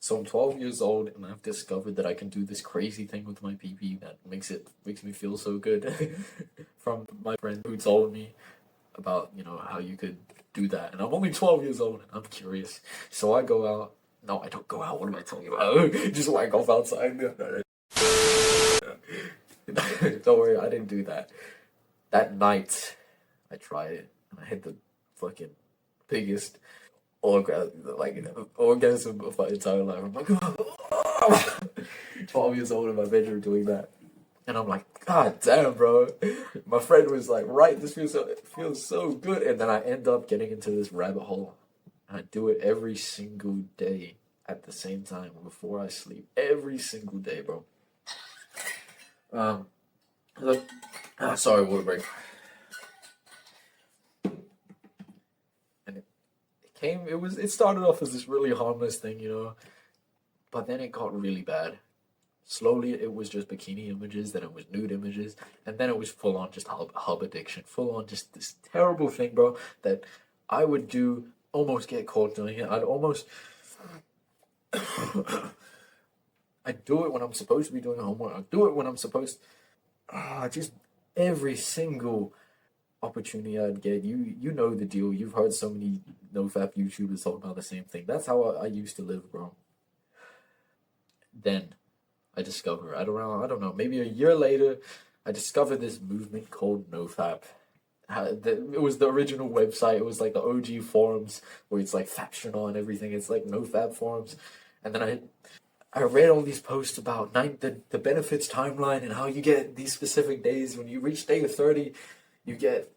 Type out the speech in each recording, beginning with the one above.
So I'm 12 years old, and I've discovered that I can do this crazy thing with my PP that makes me feel so good. From my friend who told me about, how you could do that. And I'm only 12 years old, and I'm curious. So I go out. No, I don't go out. What am I talking about? Just whack off outside. Don't worry, I didn't do that. That night, I tried it, and I hit the fucking biggest orgasm of my entire life. I'm like, 12 years old in my bedroom doing that. And I'm like, God damn, bro. My friend was like, right, it feels so good. And then I end up getting into this rabbit hole. And I do it every single day at the same time before I sleep. Every single day, bro. Sorry, water break. And it started off as this really harmless thing, but then it got really bad. Slowly, it was just bikini images, then it was nude images, and then it was full on just hub addiction, full on just this terrible thing, bro, that I would almost get caught doing it. I'd do it when I'm supposed to be doing homework. I'd do it when I'm supposed. Just every single opportunity I'd get. You know the deal. You've heard so many NoFap YouTubers talk about the same thing. That's how I used to live, bro. Then I discovered, I don't know, maybe a year later, I discovered this movement called NoFap. It was the original website. It was like the OG forums where it's like Faptional and everything. It's like NoFap forums. And then I read all these posts about the benefits timeline and how you get these specific days. When you reach day 30, you get,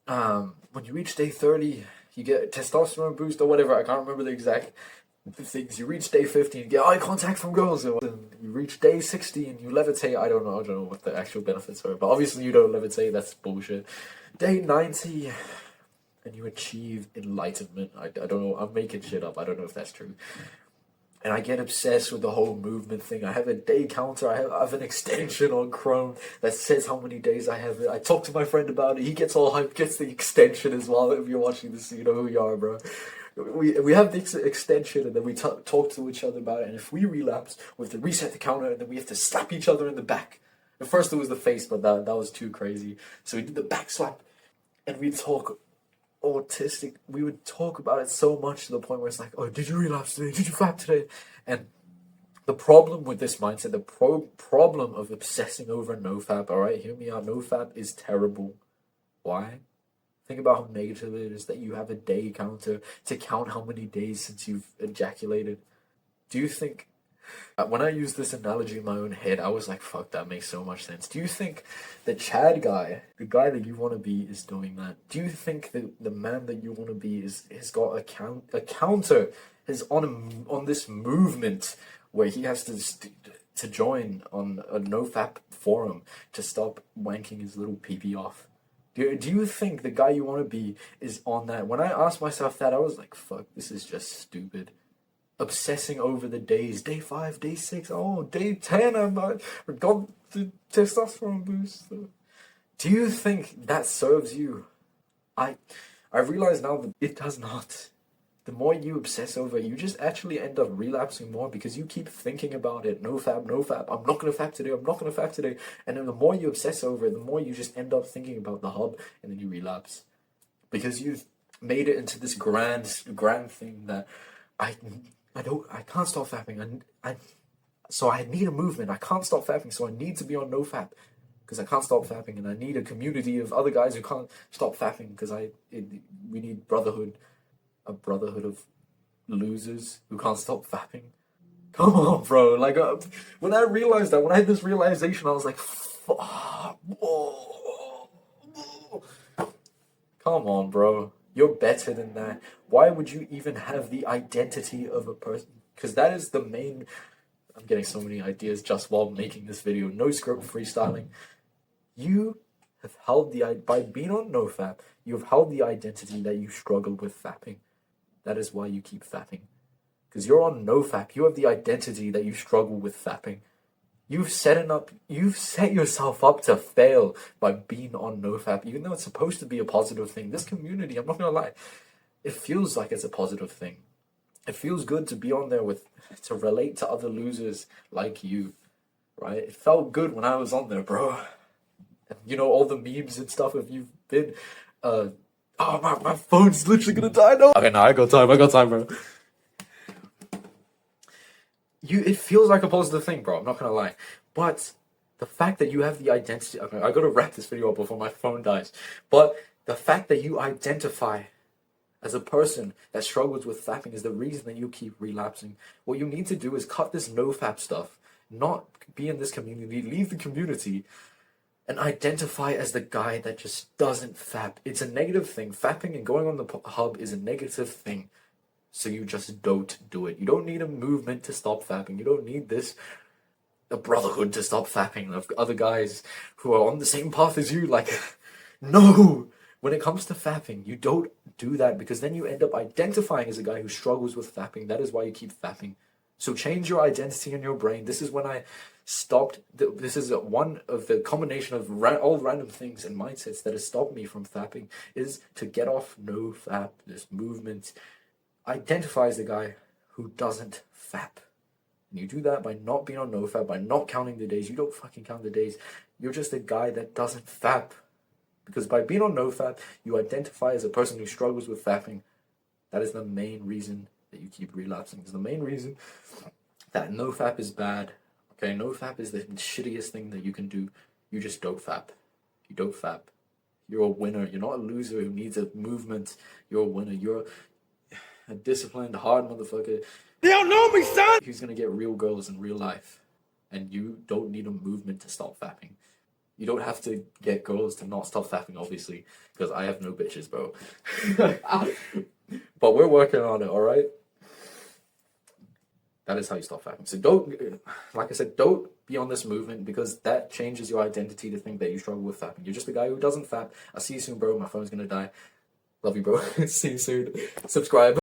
when you reach day 30, you get a testosterone boost or whatever. I can't remember the exact things. You reach day 50 and you get eye contact from girls, and you reach day 60 and you levitate. I don't know what the actual benefits are, but obviously you don't levitate. That's bullshit. Day 90 and you achieve enlightenment. I don't know. I'm making shit up. I don't know if that's true. And I get obsessed with the whole movement thing. I have a day counter. I have an extension on Chrome that says how many days I have it. I talk to my friend about it. He gets all hyped, gets the extension as well. If you're watching this, you know who you are, bro. We have this extension, and then we talk to each other about it. And if we relapse, we have to reset the counter, and then we have to slap each other in the back. At first it was the face, but that was too crazy. So we did the back slap, and we talk autistic. We would talk about it so much to the point where it's like, oh, did you relapse today? Did you fap today? And the problem with this mindset, the problem of obsessing over NoFap, all right, hear me out. NoFap is terrible. Why? Think about how negative it is that you have a day counter to count how many days since you've ejaculated. Do you think, when I used this analogy in my own head, I was like, fuck, that makes so much sense. Do you think the Chad guy, the guy that you want to be, is doing that? Do you think that the man that you want to be has got a counter, is on this movement where he has to join on a NoFap forum to stop wanking his little pee-pee off? Do you think the guy you want to be is on that? When I asked myself that, I was like, fuck, this is just stupid. Obsessing over the days. Day 5, day 6, oh, day 10, I got the testosterone boost. Do you think that serves you? I realize now that it does not. The more you obsess over it, you just actually end up relapsing more because you keep thinking about it. NoFap, NoFap. I'm not going to fap today. I'm not going to fap today. And then the more you obsess over it, the more you just end up thinking about the hub, and then you relapse. Because you've made it into this grand thing that I can't stop fapping. So I need a movement. I can't stop fapping, so I need to be on NoFap. Because I can't stop fapping, and I need a community of other guys who can't stop fapping because we need brotherhood. A brotherhood of losers who can't stop fapping. Come on, bro. Like, when I realized that, when I had this realization, I was like, fuck. Come on, bro. You're better than that. Why would you even have the identity of a person? Because that is the main... I'm getting so many ideas just while making this video. No script, freestyling. You have held by being on NoFap, you have held the identity that you struggle with fapping. That is why you keep fapping. Because you're on NoFap. You have the identity that you struggle with fapping. You've set yourself up to fail by being on NoFap, even though it's supposed to be a positive thing. This community, I'm not gonna lie, it feels like it's a positive thing. It feels good to be on there to relate to other losers like you, right? It felt good when I was on there, bro. You know, all the memes and stuff. If you've been, oh, my phone's literally gonna die now. Okay, no, I got time, bro. It feels like a positive thing, bro. I'm not gonna lie, but the fact that you have the identity. Okay, I gotta wrap this video up before my phone dies. But the fact that you identify as a person that struggles with fapping is the reason that you keep relapsing. What you need to do is cut this NoFap stuff, not be in this community, leave the community, and identify as the guy that just doesn't fap. It's a negative thing. Fapping and going on the hub is a negative thing. So you just don't do it. You don't need a movement to stop fapping. You don't need a brotherhood to stop fapping of other guys who are on the same path as you. Like, no! When it comes to fapping, you don't do that because then you end up identifying as a guy who struggles with fapping. That is why you keep fapping. So change your identity in your brain. This is when I stopped. This is one of the combination of all random things and mindsets that has stopped me from fapping is to get off NoFap, this movement. Identify as the guy who doesn't fap. And you do that by not being on NoFap, by not counting the days. You don't fucking count the days. You're just a guy that doesn't fap. Because by being on NoFap, you identify as a person who struggles with fapping. That is the main reason that you keep relapsing. It's the main reason that NoFap is bad. Okay, NoFap is the shittiest thing that you can do. You just don't fap. You don't fap. You're a winner. You're not a loser who needs a movement. You're a winner. You're a disciplined, hard motherfucker. They don't know me, son! Who's gonna get real girls in real life. And you don't need a movement to stop fapping. You don't have to get girls to not stop fapping, obviously, because I have no bitches, bro. But we're working on it, alright? That is how you stop fapping. So don't, like I said, don't be on this movement because that changes your identity to think that you struggle with fapping. You're just a guy who doesn't fap. I'll see you soon, bro. My phone's gonna die. Love you, bro. See you soon. Subscribe.